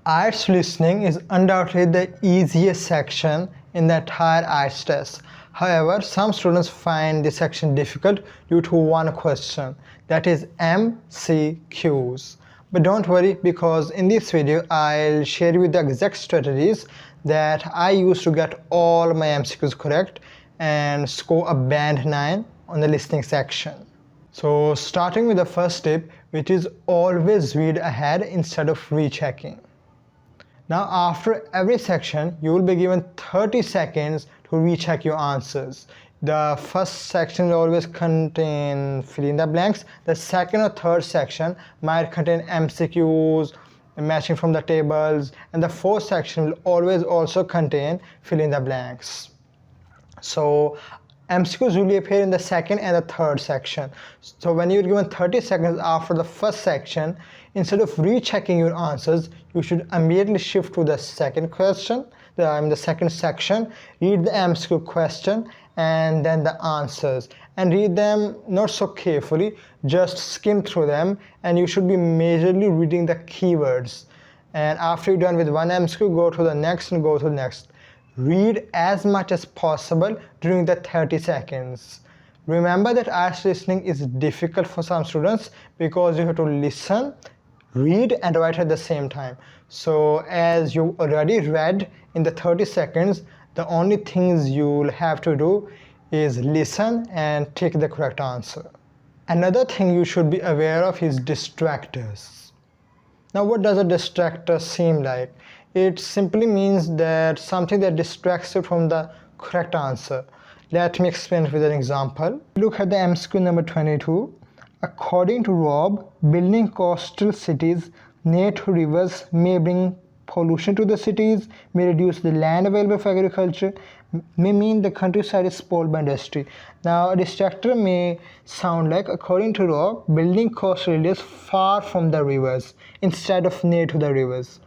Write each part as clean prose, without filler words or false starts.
IELTS listening is undoubtedly the easiest section in the entire IELTS test. However, some students find this section difficult due to one question, that is MCQs. But don't worry, because in this video I'll share with you the exact strategies that I use to get all my MCQs correct and score a band 9 on the listening section. So starting with the first tip, which is always read ahead instead of rechecking. Now after every section, you will be given 30 seconds to recheck your answers. The first section will always contain fill in the blanks. The second or third section might contain MCQs, matching from the tables, and the fourth section will always also contain fill in the blanks. So MCQs will appear in the second and the third section. So when you're given 30 seconds after the first section, instead of rechecking your answers, you should immediately shift to the second question, the second section, read the MCQ question and then the answers, and read them not so carefully, just skim through them, and you should be majorly reading the keywords. And after you're done with one MCQ, go to the next and go to the next. Read as much as possible during the 30 seconds. Remember that IELTS listening is difficult for some students because you have to listen, read and write at the same time. So as you already read in the 30 seconds, the only things you'll have to do is listen and take the correct answer. Another thing you should be aware of is distractors. Now what does a distractor seem like? It simply means that something that distracts you from the correct answer. Let me explain it with an example. Look at the MCQ number 22. According to Rob, building coastal cities near to rivers may bring pollution to the cities, may reduce the land available for agriculture, may mean the countryside is spoiled by industry. Now a distractor may sound like, according to Rob, building coastal areas far from the rivers instead of near to the rivers.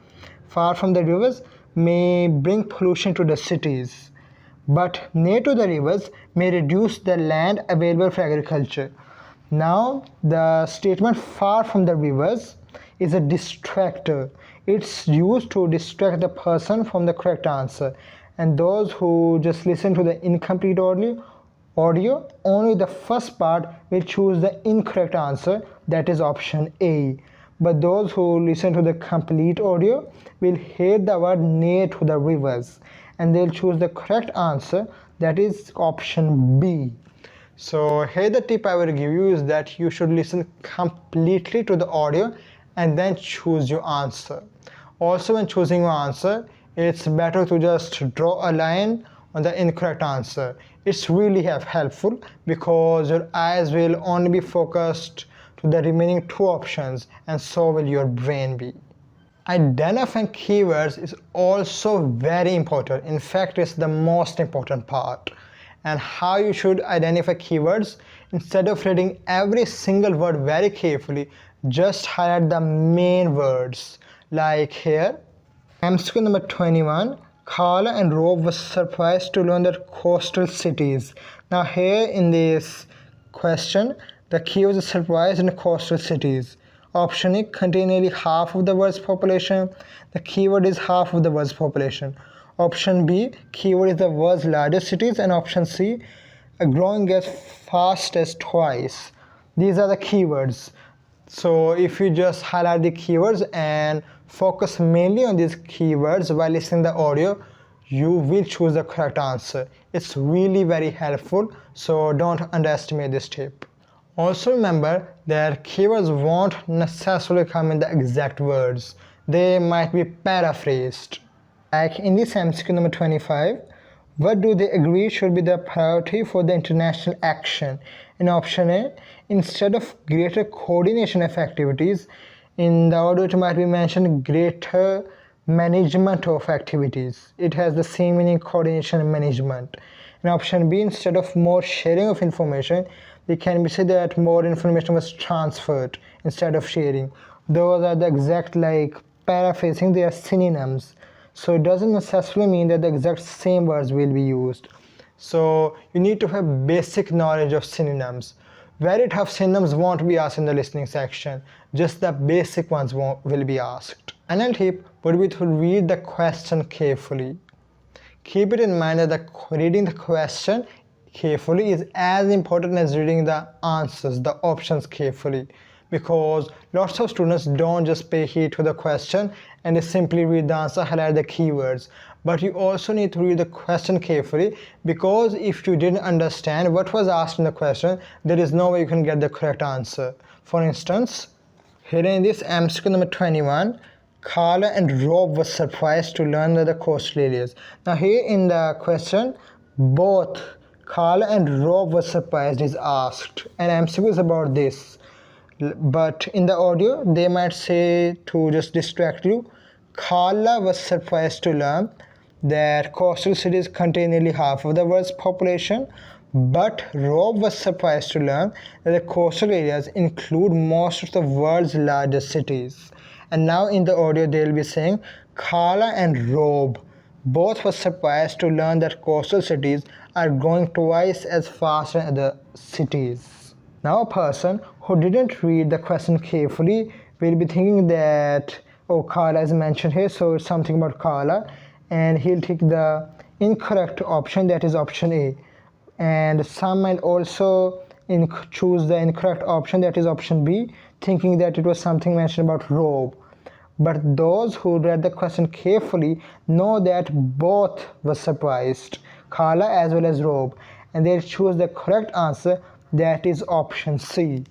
Far from the rivers may bring pollution to the cities, but near to the rivers may reduce the land available for agriculture. Now the statement far from the rivers is a distractor. It's used to distract the person from the correct answer, and those who just listen to the incomplete audio, only the first part will choose the incorrect answer, that is option A. But those who listen to the complete audio will hear the word near to the rivers and they'll choose the correct answer, that is option B. So here the tip I will give you is that you should listen completely to the audio and then choose your answer. Also when choosing your answer, it's better to just draw a line on the incorrect answer. It's really helpful because your eyes will only be focused to the remaining two options, and so will your brain be. Identifying keywords is also very important. In fact, it's the most important part. And how you should identify keywords: instead of reading every single word very carefully, just highlight the main words. Like here, MCQ number 21, Carla and Rob were surprised to learn that coastal cities. Now here in this question, the keyword is surprise in coastal cities. Option A, contain nearly half of the world's population. The keyword is half of the world's population. Option B, keyword is the world's largest cities. And option C, growing as fast as twice. These are the keywords. So if you just highlight the keywords and focus mainly on these keywords while listening to the audio, you will choose the correct answer. It's really very helpful, so don't underestimate this tip. Also remember that keywords won't necessarily come in the exact words. They might be paraphrased. Like in this MCQ number 25, what do they agree should be the priority for the international action? In option A, instead of greater coordination of activities, in the audio it might be mentioned greater management of activities. It has the same meaning, coordination and management. In option B, instead of more sharing of information, it can be said that more information was transferred instead of sharing. Those are the exact paraphrasing, they are synonyms. So it doesn't necessarily mean that the exact same words will be used. So you need to have basic knowledge of synonyms. Very tough synonyms won't be asked in the listening section. Just the basic ones will be asked. Final tip would be to read the question carefully. Keep it in mind that reading the question carefully is as important as reading the answers, the options carefully, because lots of students don't just pay heed to the question and they simply read the answer, highlight the keywords. But you also need to read the question carefully, because if you didn't understand what was asked in the question, there is no way you can get the correct answer. For instance, here in this MCQ number 21, Carla and Rob were surprised to learn that the coastal areas. Now here in the question, both Carla and Rob were surprised is asked, and MCQ is about this. But in the audio, they might say, to just distract you, Carla was surprised to learn that coastal cities contain nearly half of the world's population, but Rob was surprised to learn that the coastal areas include most of the world's largest cities. And now in the audio they'll be saying Carla and Rob both were surprised to learn that coastal cities are growing twice as fast as other cities. Now a person who didn't read the question carefully will be thinking that, oh, Carla is mentioned here, so it's something about Carla, and he'll take the incorrect option, that is option A. And some might also choose the incorrect option, that is option B, thinking that it was something mentioned about Rob. But those who read the question carefully know that both were surprised, Carla as well as Rob, and they choose the correct answer, that is option C.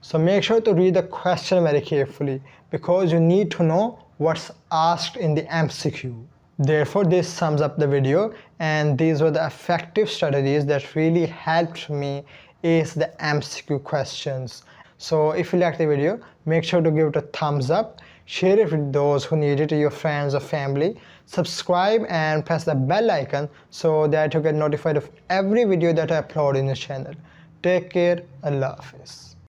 So make sure to read the question very carefully, because you need to know what's asked in the MCQ. Therefore, this sums up the video, and these were the effective strategies that really helped me ace the MCQ questions. So if you like the video, make sure to give it a thumbs up, share it with those who need it, to your friends or family, subscribe and press the bell icon so that you get notified of every video that I upload in this channel. Take care. Allah Hafiz.